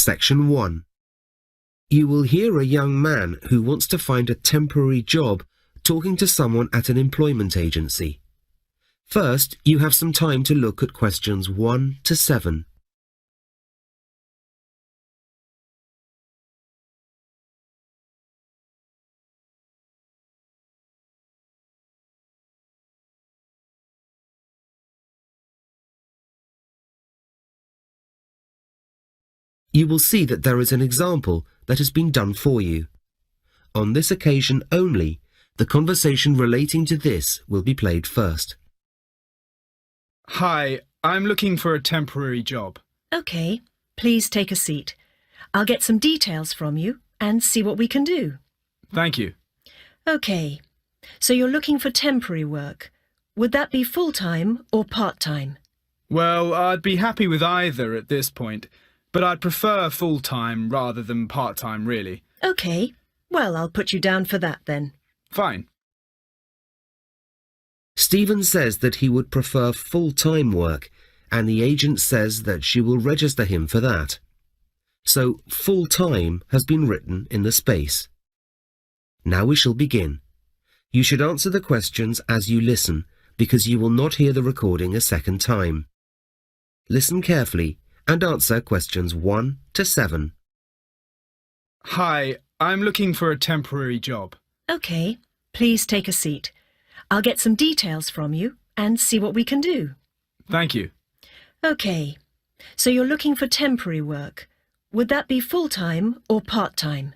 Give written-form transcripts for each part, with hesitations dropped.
Section 1. You will hear a young man who wants to find a temporary job talking to someone at an employment agency. First, you have some time to look at questions 1 to 7. You will see that there is an example that has been done for you. On this occasion only, the conversation relating to this will be played first. Hi, I'm looking for a temporary job. OK, please take a seat. I'll get some details from you and see what we can do. Thank you. OK, so you're looking for temporary work. Would that be full-time or part-time? Well, I'd be happy with either at this point, but I'd prefer full-time rather than part-time, really. OK, well, I'll put you down for that then. Fine. Stephen says that he would prefer full-time work, and the agent says that she will register him for that. So full-time has been written in the space. Now we shall begin. You should answer the questions as you listen, because you will not hear the recording a second time. Listen carefully and answer questions 1 to 7. Hi, I'm looking for a temporary job. OK, please take a seat. I'll get some details from you and see what we can do. Thank you. OK, so you're looking for temporary work. Would that be full-time or part-time?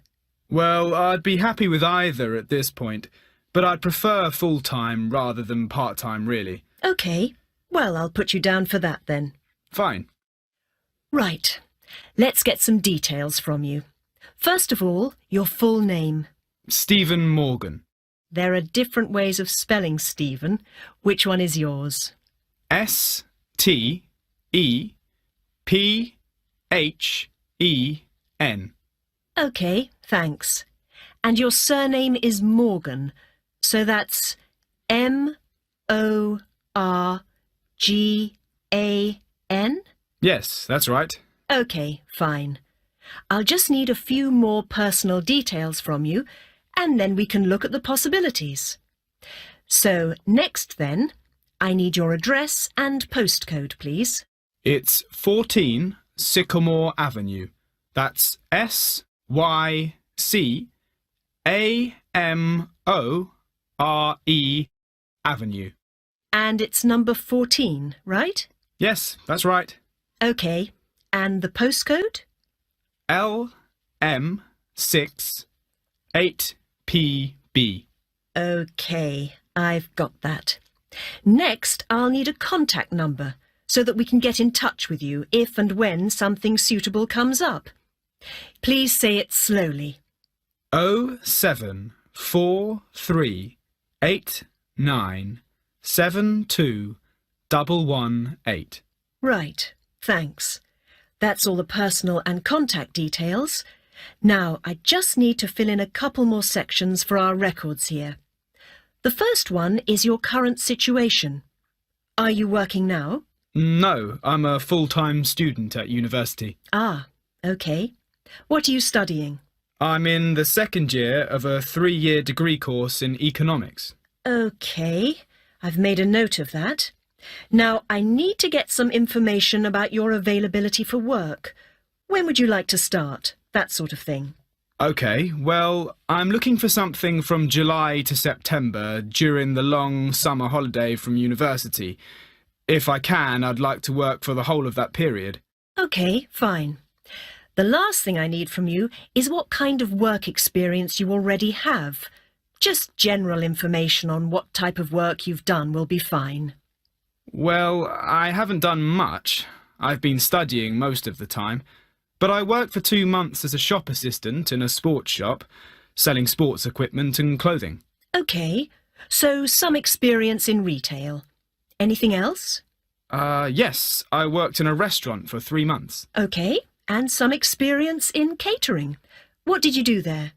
Well, I'd be happy with either at this point, but I'd prefer full-time rather than part-time, really. OK, well, I'll put you down for that then. Fine. Right, let's get some details from you. First of all, your full name. Stephen Morgan. There are different ways of spelling Stephen. Which one is yours? S-T-E-P-H-E-N. OK, thanks. And your surname is Morgan, so that's M-O-R-G-A-N? Yes, that's right. OK, fine. I'll just need a few more personal details from you, and then we can look at the possibilities. So, next then, I need your address and postcode, please. It's 14 Sycamore Avenue. That's S-Y-C-A-M-O-R-E Avenue. And it's number 14, right? Yes, that's right. OK, and the postcode? LM6 8PB. OK, I've got that. Next, I'll need a contact number so that we can get in touch with you if and when something suitable comes up. Please say it slowly. 07438972118. Right, thanks. That's all the personal and contact details. Now, I just need to fill in a couple more sections for our records here. The first one is your current situation. Are you working now? No, I'm a full-time student at university. Ah, OK. What are you studying? I'm in the second year of a 3-year degree course in economics. OK, I've made a note of that. Now, I need to get some information about your availability for work. When would you like to start? That sort of thing. OK, well, I'm looking for something from July to September during the long summer holiday from university. If I can, I'd like to work for the whole of that period. OK, fine. The last thing I need from you is what kind of work experience you already have. Just general information on what type of work you've done will be fine. Well, I haven't done much. I've been studying most of the time. But I worked for 2 months as a shop assistant in a sports shop, selling sports equipment and clothing. OK, so some experience in retail. Anything else? Yes, I worked in a restaurant for 3 months. OK, and some experience in catering. What did you do there?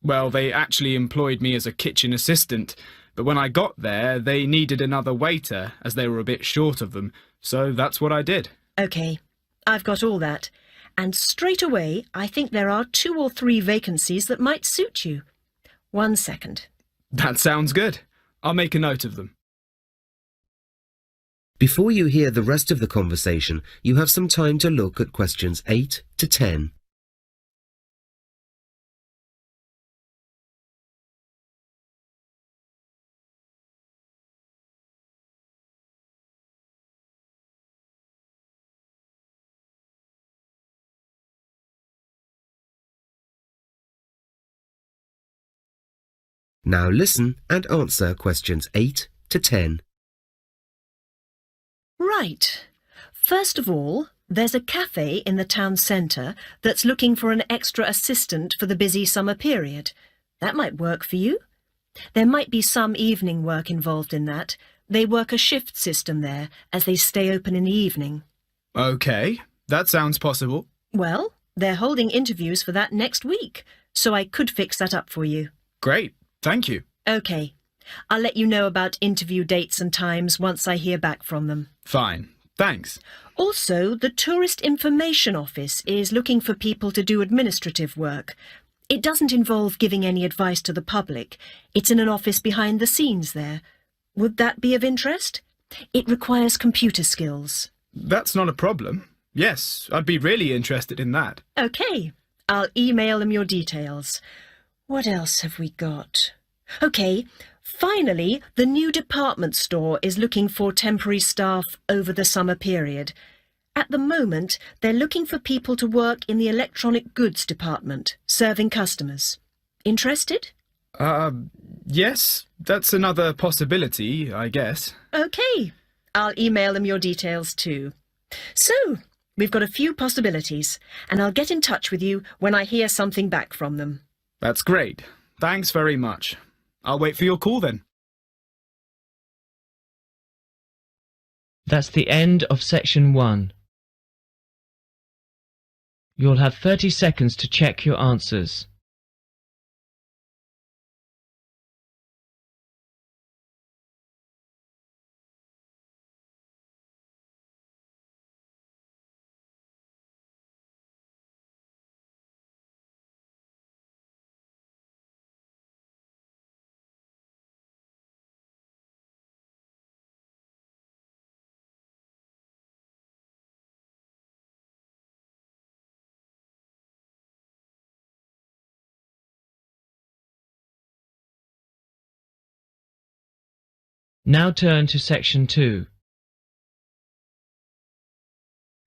Well, they actually employed me as a kitchen assistant, but when I got there, they needed another waiter as they were a bit short of them, so that's what I did. OK, I've got all that. and straight away I think there are 2 or 3 vacancies that might suit you. 1 second. That sounds good. I'll make a note of them. Before you hear the rest of the conversation, you have some time to look at questions 8 to 10. Now listen and answer questions 8 to 10. Right. First of all, there's a cafe in the town centre that's looking for an extra assistant for the busy summer period. That might work for you. There might be some evening work involved in that. They work a shift system there, as they stay open in the evening. OK, that sounds possible. Well, they're holding interviews for that next week, so I could fix that up for you. Great, thank you. OK. I'll let you know about interview dates and times once I hear back from them. Fine, thanks. Also, the Tourist Information Office is looking for people to do administrative work. It doesn't involve giving any advice to the public. It's in an office behind the scenes there. Would that be of interest? It requires computer skills. That's not a problem. Yes, I'd be really interested in that. OK. I'll email them your details. What else have we got? OK. Finally, the new department store is looking for temporary staff over the summer period. At the moment, they're looking for people to work in the electronic goods department, serving customers. Interested? Yes, that's another possibility, I guess. OK. I'll email them your details too. So, we've got a few possibilities, and I'll get in touch with you when I hear something back from them. That's great. Thanks very much. I'll wait for your call then. That's the end of section 1. You'll have 30 seconds to check your answers. Now turn to section 2.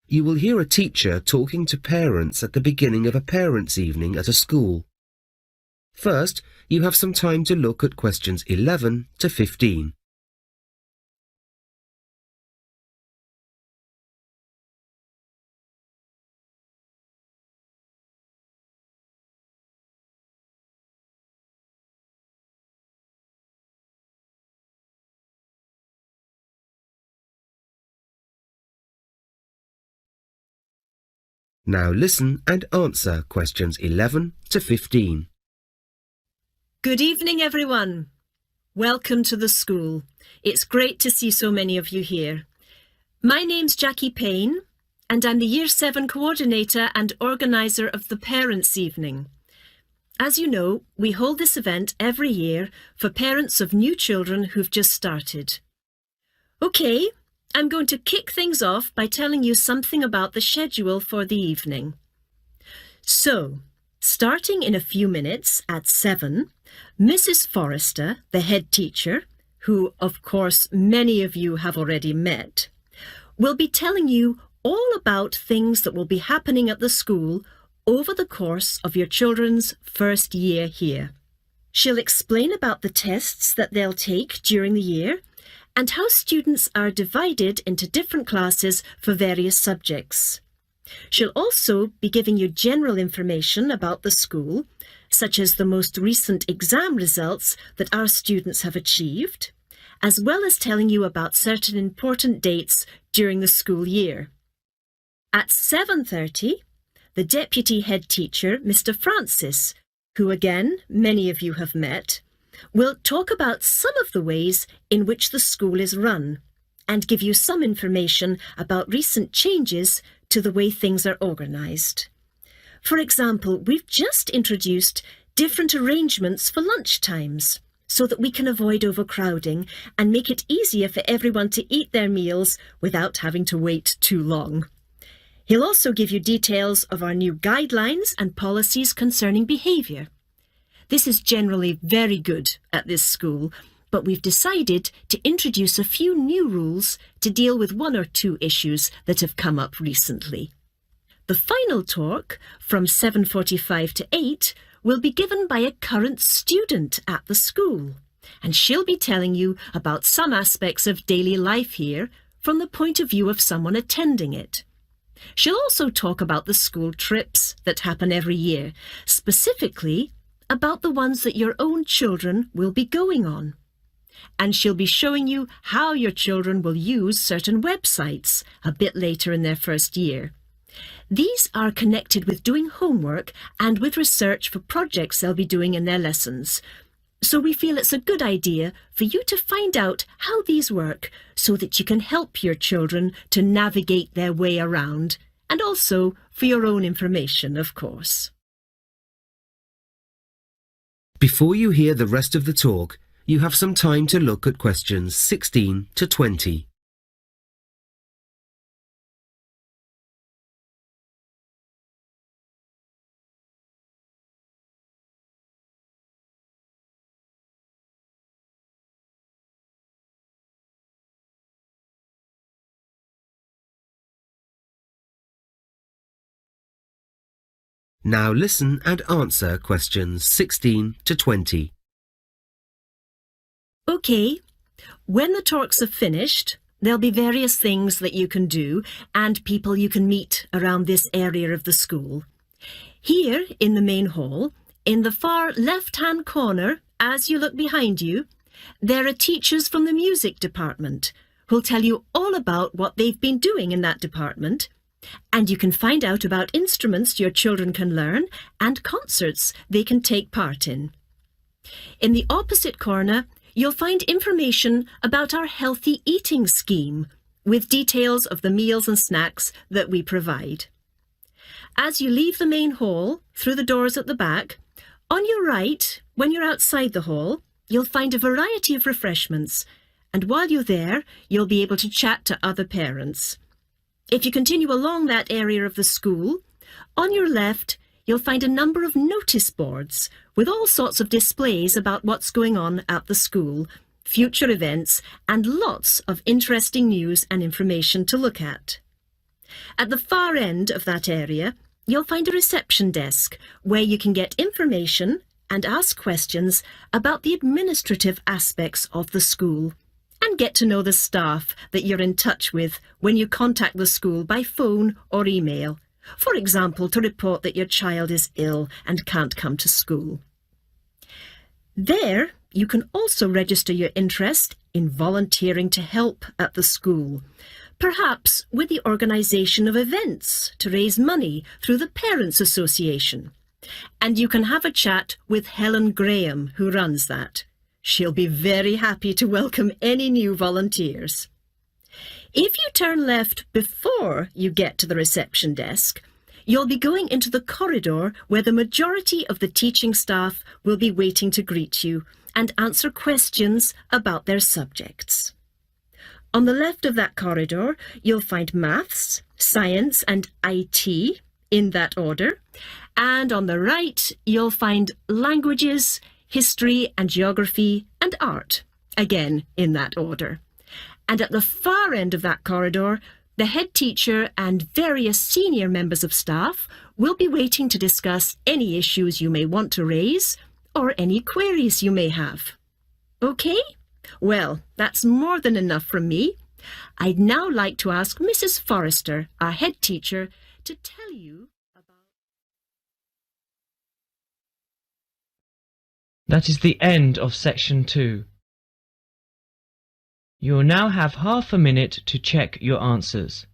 You will hear a teacher talking to parents at the beginning of a parents' evening at a school. First, you have some time to look at questions 11 to 15. Now listen and answer questions 11 to 15. Good evening, everyone. Welcome to the school. It's great to see so many of you here. My name's Jackie Payne, and I'm the Year 7 coordinator and organiser of the Parents' Evening. As you know, we hold this event every year for parents of new children who've just started. OK, I'm going to kick things off by telling you something about the schedule for the evening. So, starting in a few minutes at 7, Mrs. Forrester, the head teacher, who of course many of you have already met, will be telling you all about things that will be happening at the school over the course of your children's first year here. She'll explain about the tests that they'll take during the year and how students are divided into different classes for various subjects. She'll also be giving you general information about the school, such as the most recent exam results that our students have achieved, as well as telling you about certain important dates during the school year. At 7:30, the deputy head teacher, Mr. Francis, who again many of you have met, will talk about some of the ways in which the school is run and give you some information about recent changes to the way things are organised. For example, we've just introduced different arrangements for lunch times so that we can avoid overcrowding and make it easier for everyone to eat their meals without having to wait too long. He'll also give you details of our new guidelines and policies concerning behaviour. This is generally very good at this school, but we've decided to introduce a few new rules to deal with one or two issues that have come up recently. The final talk, from 7:45 to 8, will be given by a current student at the school, and she'll be telling you about some aspects of daily life here from the point of view of someone attending it. She'll also talk about the school trips that happen every year, specifically about the ones that your own children will be going on. And she'll be showing you how your children will use certain websites a bit later in their first year. These are connected with doing homework and with research for projects they'll be doing in their lessons. So we feel it's a good idea for you to find out how these work so that you can help your children to navigate their way around, and also for your own information, of course. Before you hear the rest of the talk, you have some time to look at questions 16 to 20. Now listen and answer questions 16 to 20. OK, when the talks have finished, there'll be various things that you can do and people you can meet around this area of the school. Here in the main hall, in the far left-hand corner, as you look behind you, there are teachers from the music department who'll tell you all about what they've been doing in that department. And you can find out about instruments your children can learn and concerts they can take part in. In the opposite corner, you'll find information about our healthy eating scheme, with details of the meals and snacks that we provide. As you leave the main hall, through the doors at the back, on your right, when you're outside the hall, you'll find a variety of refreshments, and while you're there, you'll be able to chat to other parents. If you continue along that area of the school, on your left, you'll find a number of notice boards with all sorts of displays about what's going on at the school, future events, and lots of interesting news and information to look at. At the far end of that area, you'll find a reception desk where you can get information and ask questions about the administrative aspects of the school, and get to know the staff that you're in touch with when you contact the school by phone or email, for example, to report that your child is ill and can't come to school. There, you can also register your interest in volunteering to help at the school, perhaps with the organisation of events to raise money through the Parents' Association. And you can have a chat with Helen Graham, who runs that. She'll be very happy to welcome any new volunteers. If you turn left before you get to the reception desk, you'll be going into the corridor where the majority of the teaching staff will be waiting to greet you and answer questions about their subjects. On the left of that corridor, you'll find maths, science and IT in that order, and on the right, you'll find languages, history and geography and art, again in that order. And at the far end of that corridor, the head teacher and various senior members of staff will be waiting to discuss any issues you may want to raise or any queries you may have. OK? Well, that's more than enough from me. I'd now like to ask Mrs. Forrester, our head teacher, to tell you about... That is the end of section 2. You will now have half a minute to check your answers.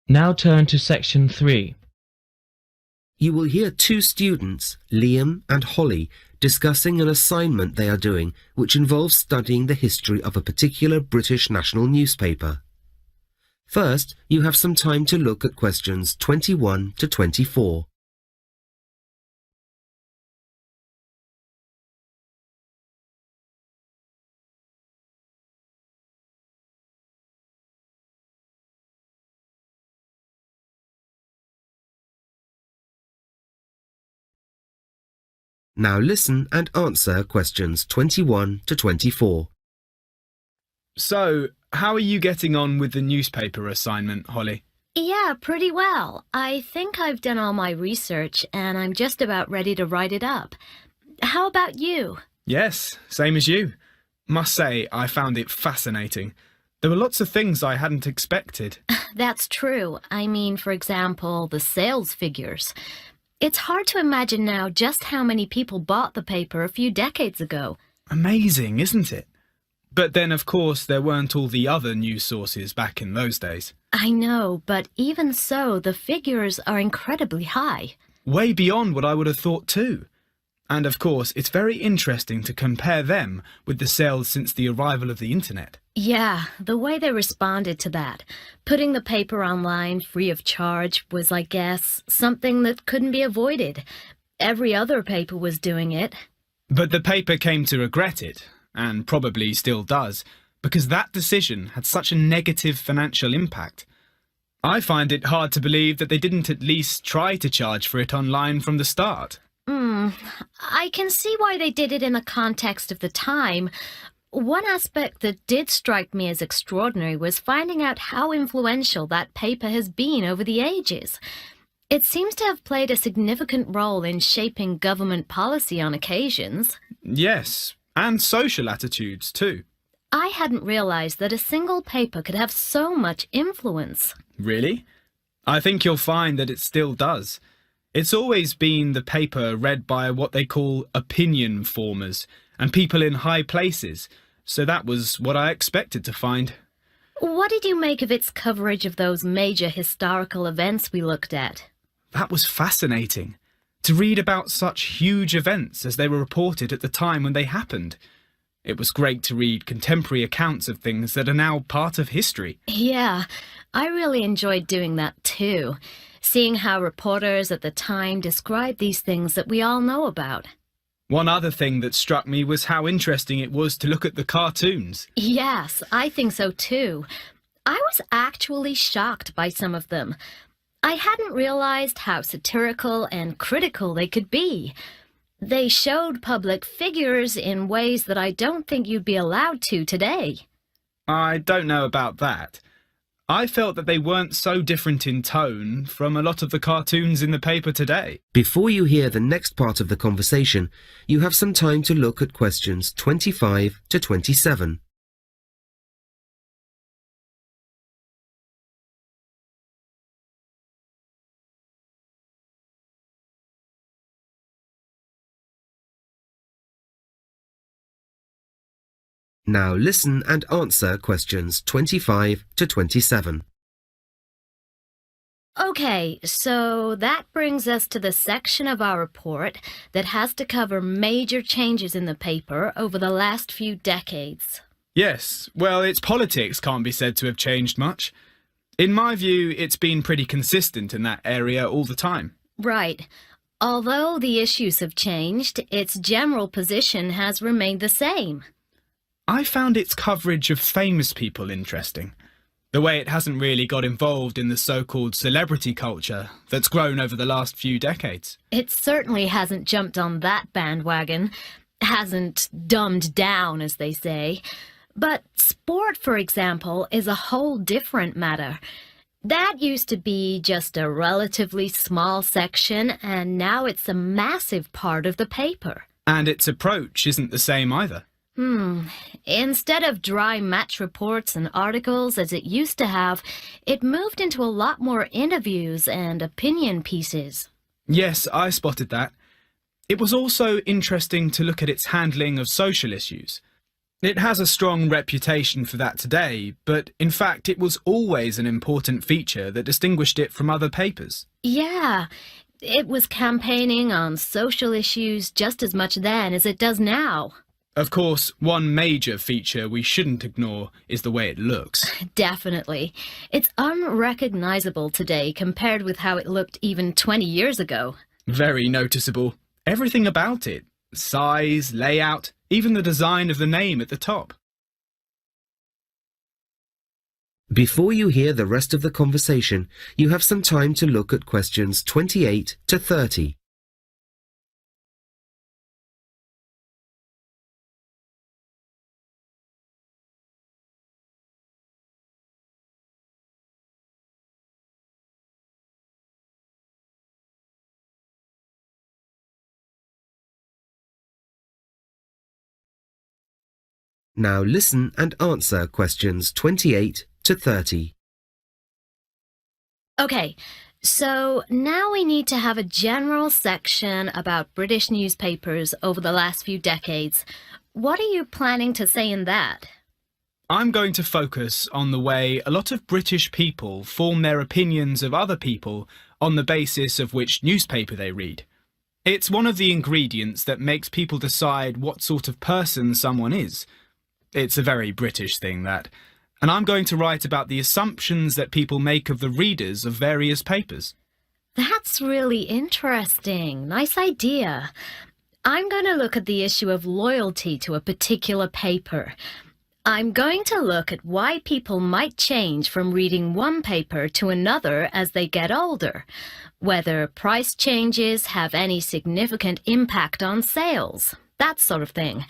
Now turn to section 3. You will hear two students, Liam and Holly, discussing an assignment they are doing which involves studying the history of a particular British national newspaper. First, you have some time to look at questions 21 to 24. Now listen and answer questions 21 to 24. So, how are you getting on with the newspaper assignment, Holly? Yeah, pretty well. I think I've done all my research and I'm just about ready to write it up. How about you? Yes, same as you. Must say, I found it fascinating. There were lots of things I hadn't expected. That's true. I mean, for example, the sales figures. It's hard to imagine now just how many people bought the paper a few decades ago. Amazing, isn't it? But then, of course, there weren't all the other news sources back in those days. I know, but even so, the figures are incredibly high. Way beyond what I would have thought too. And of course, it's very interesting to compare them with the sales since the arrival of the internet. Yeah, the way they responded to that. Putting the paper online free of charge was, I guess, something that couldn't be avoided. Every other paper was doing it. But the paper came to regret it, and probably still does, because that decision had such a negative financial impact. I find it hard to believe that they didn't at least try to charge for it online from the start. I can see why they did it in the context of the time. One aspect that did strike me as extraordinary was finding out how influential that paper has been over the ages. It seems to have played a significant role in shaping government policy on occasions. Yes, and social attitudes too. I hadn't realized that a single paper could have so much influence. Really? I think you'll find that it still does. It's always been the paper read by what they call opinion formers and people in high places, so that was what I expected to find. What did you make of its coverage of those major historical events we looked at? That was fascinating. To read about such huge events as they were reported at the time when they happened. It was great to read contemporary accounts of things that are now part of history. Yeah, I really enjoyed doing that too. Seeing how reporters at the time described these things that we all know about. One other thing that struck me was how interesting it was to look at the cartoons. Yes, I think so too. I was actually shocked by some of them. I hadn't realized how satirical and critical they could be. They showed public figures in ways that I don't think you'd be allowed to today. I don't know about that. I felt that they weren't so different in tone from a lot of the cartoons in the paper today. Before you hear the next part of the conversation, you have some time to look at questions 25 to 27. Now listen and answer questions 25 to 27. Okay, so that brings us to the section of our report that has to cover major changes in the paper over the last few decades. Yes, well, its politics can't be said to have changed much. In my view, it's been pretty consistent in that area all the time. Right. Although the issues have changed, its general position has remained the same. I found its coverage of famous people interesting. The way it hasn't really got involved in the so-called celebrity culture that's grown over the last few decades. It certainly hasn't jumped on that bandwagon, hasn't dumbed down, as they say. But sport, for example, is a whole different matter. That used to be just a relatively small section, and now it's a massive part of the paper. And its approach isn't the same either. Instead of dry match reports and articles as it used to have, it moved into a lot more interviews and opinion pieces. Yes, I spotted that. It was also interesting to look at its handling of social issues. It has a strong reputation for that today, but in fact it was always an important feature that distinguished it from other papers. Yeah, it was campaigning on social issues just as much then as it does now. Of course, one major feature we shouldn't ignore is the way it looks. Definitely. It's unrecognizable today compared with how it looked even 20 years ago. Very noticeable. Everything about it. Size, layout, even the design of the name at the top. Before you hear the rest of the conversation, you have some time to look at questions 28 to 30. Now listen and answer questions 28 to 30. Okay, so now we need to have a general section about British newspapers over the last few decades. What are you planning to say in that? I'm going to focus on the way a lot of British people form their opinions of other people on the basis of which newspaper they read. It's one of the ingredients that makes people decide what sort of person someone is. It's a very British thing, that. And I'm going to write about the assumptions that people make of the readers of various papers. That's really interesting. Nice idea. I'm going to look at the issue of loyalty to a particular paper. I'm going to look at why people might change from reading one paper to another as they get older, whether price changes have any significant impact on sales, that sort of thing.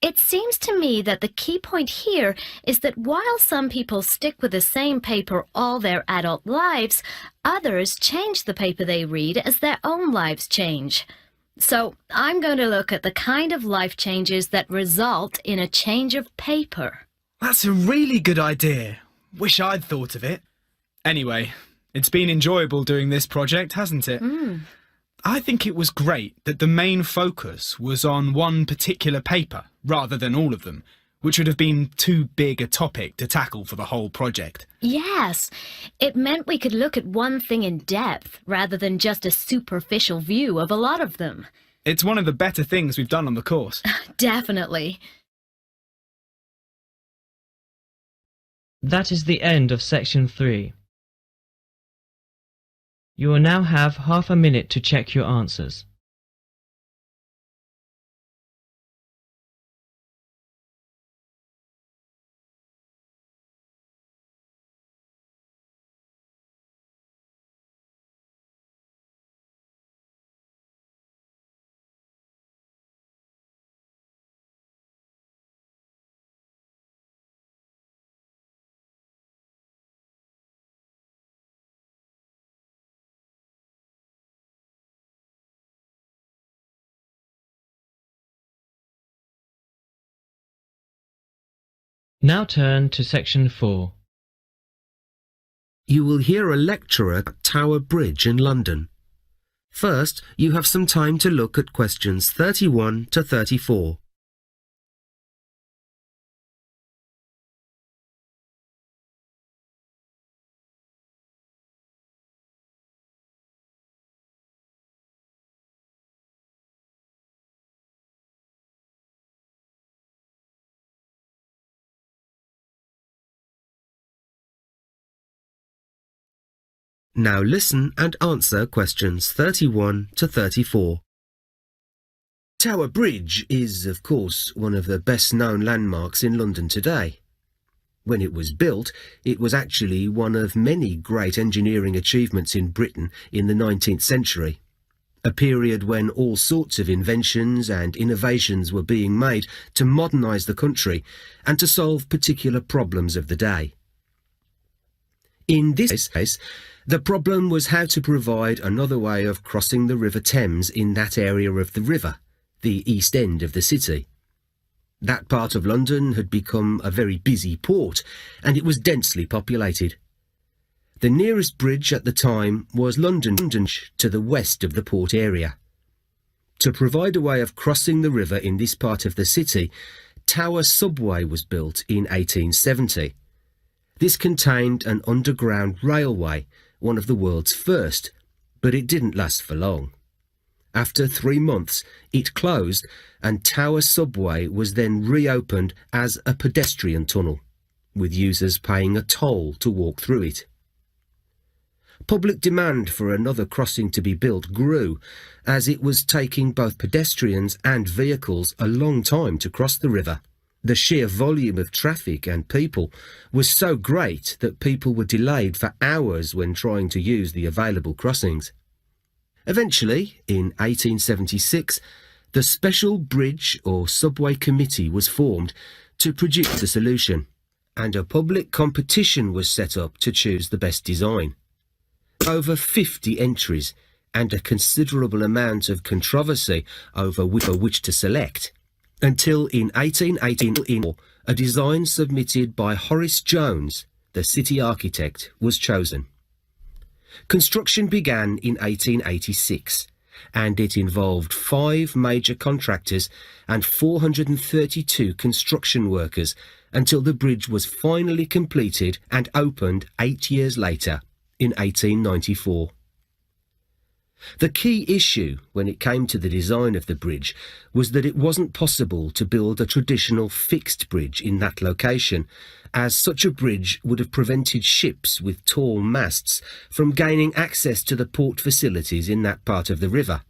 It seems to me that the key point here is that while some people stick with the same paper all their adult lives, others change the paper they read as their own lives change. So I'm going to look at the kind of life changes that result in a change of paper. That's a really good idea. Wish I'd thought of it. Anyway, it's been enjoyable doing this project, hasn't it? I think it was great that the main focus was on one particular paper rather than all of them, which would have been too big a topic to tackle for the whole project. Yes, it meant we could look at one thing in depth rather than just a superficial view of a lot of them. It's one of the better things we've done on the course. Definitely. That is the end of section 3. You will now have half a minute to check your answers. Now turn to section 4. You will hear a lecturer at Tower Bridge in London. First, you have some time to look at questions 31 to 34. Now listen and answer questions 31 to 34. Tower Bridge is, of course, one of the best-known landmarks in London today. When it was built, it was actually one of many great engineering achievements in Britain in the 19th century, a period when all sorts of inventions and innovations were being made to modernise the country and to solve particular problems of the day. In this case, the problem was how to provide another way of crossing the River Thames in that area of the river, the East End of the city. That part of London had become a very busy port, and it was densely populated. The nearest bridge at the time was London Bridge to the west of the port area. To provide a way of crossing the river in this part of the city, Tower subway was built in 1870. This contained an underground railway, one of the world's first, but it didn't last for long. After 3 months, it closed and Tower subway was then reopened as a pedestrian tunnel, with users paying a toll to walk through it. Public demand for another crossing to be built grew, as it was taking both pedestrians and vehicles a long time to cross the river. The sheer volume of traffic and people was so great that people were delayed for hours when trying to use the available crossings. Eventually, in 1876, the Special Bridge or Subway Committee was formed to produce a solution, and a public competition was set up to choose the best design. Over 50 entries and a considerable amount of controversy over which to select, until in 1818 a design submitted by Horace Jones, the city architect, was chosen. Construction began in 1886, and it involved 5 major contractors and 432 construction workers until the bridge was finally completed and opened 8 years later, in 1894. The key issue when it came to the design of the bridge was that it wasn't possible to build a traditional fixed bridge in that location, as such a bridge would have prevented ships with tall masts from gaining access to the port facilities in that part of the river.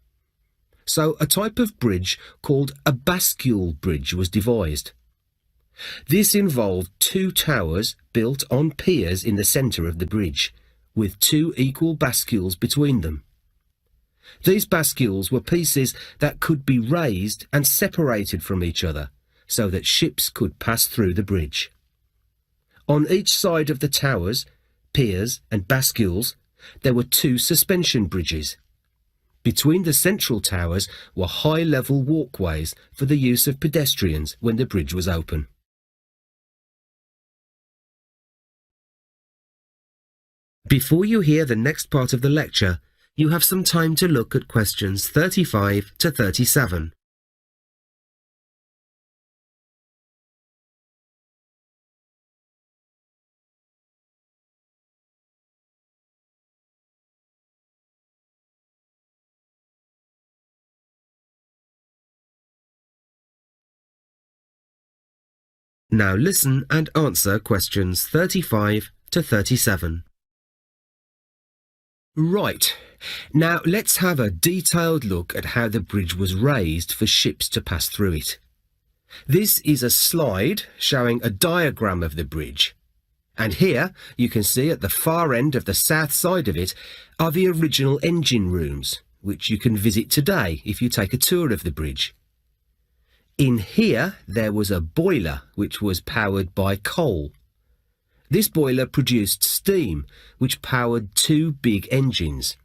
So a type of bridge called a bascule bridge was devised. This involved 2 towers built on piers in the centre of the bridge, with 2 equal bascules between them. These bascules were pieces that could be raised and separated from each other so that ships could pass through the bridge. On each side of the towers, piers and bascules, there were 2 suspension bridges. Between the central towers were high-level walkways for the use of pedestrians when the bridge was open. Before you hear the next part of the lecture, you have some time to look at questions 35 to 37. Now listen and answer questions 35 to 37. Right, now let's have a detailed look at how the bridge was raised for ships to pass through it. This is a slide showing a diagram of the bridge. And here you can see at the far end of the south side of it are the original engine rooms, which you can visit today if you take a tour of the bridge. In here there was a boiler which was powered by coal. This boiler produced steam, which powered 2 big engines.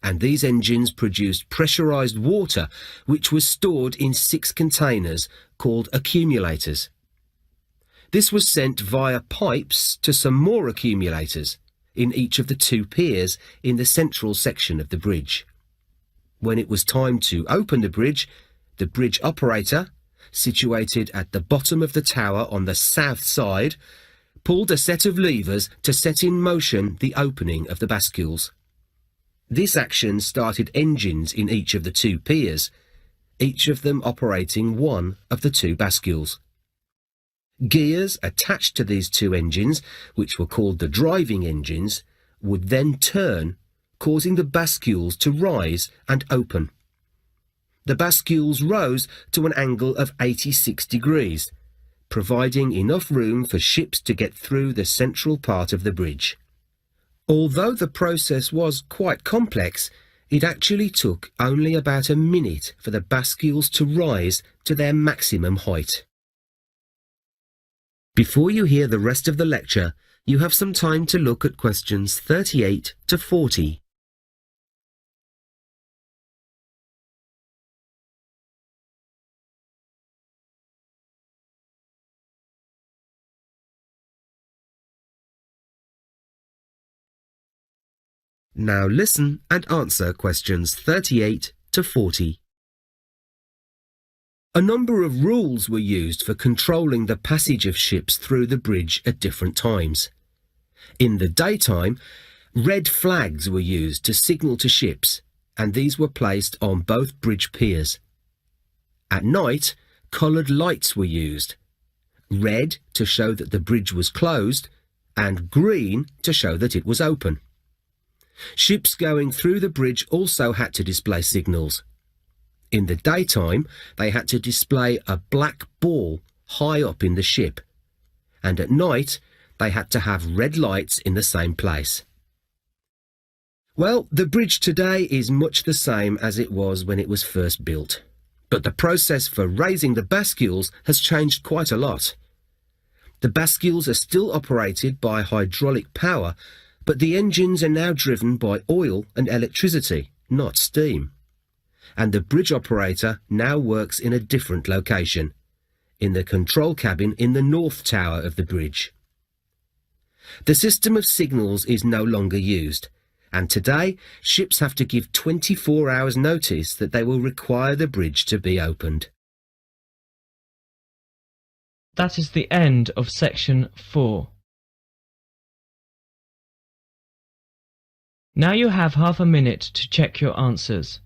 And these engines produced pressurized water, which was stored in 6 containers called accumulators. This was sent via pipes to some more accumulators in each of the 2 piers in the central section of the bridge. When it was time to open the bridge operator, situated at the bottom of the tower on the south side, pulled a set of levers to set in motion the opening of the bascules. This action started engines in each of the 2 piers, each of them operating one of the 2 bascules. Gears attached to these 2 engines, which were called the driving engines, would then turn, causing the bascules to rise and open. The bascules rose to an angle of 86 degrees, providing enough room for ships to get through the central part of the bridge. Although the process was quite complex, it actually took only about a minute for the bascules to rise to their maximum height. Before you hear the rest of the lecture, you have some time to look at questions 38 to 40. Now listen and answer questions 38 to 40. A number of rules were used for controlling the passage of ships through the bridge at different times. In the daytime, red flags were used to signal to ships, and these were placed on both bridge piers. At night, coloured lights were used. Red to show that the bridge was closed, and green to show that it was open. Ships going through the bridge also had to display signals. In the daytime, they had to display a black ball high up in the ship, and at night, they had to have red lights in the same place. Well, the bridge today is much the same as it was when it was first built, but the process for raising the bascules has changed quite a lot. The bascules are still operated by hydraulic power, but the engines are now driven by oil and electricity, not steam. And the bridge operator now works in a different location, in the control cabin in the north tower of the bridge. The system of signals is no longer used, and today ships have to give 24 hours notice that they will require the bridge to be opened. That is the end of section 4. Now you have half a minute to check your answers.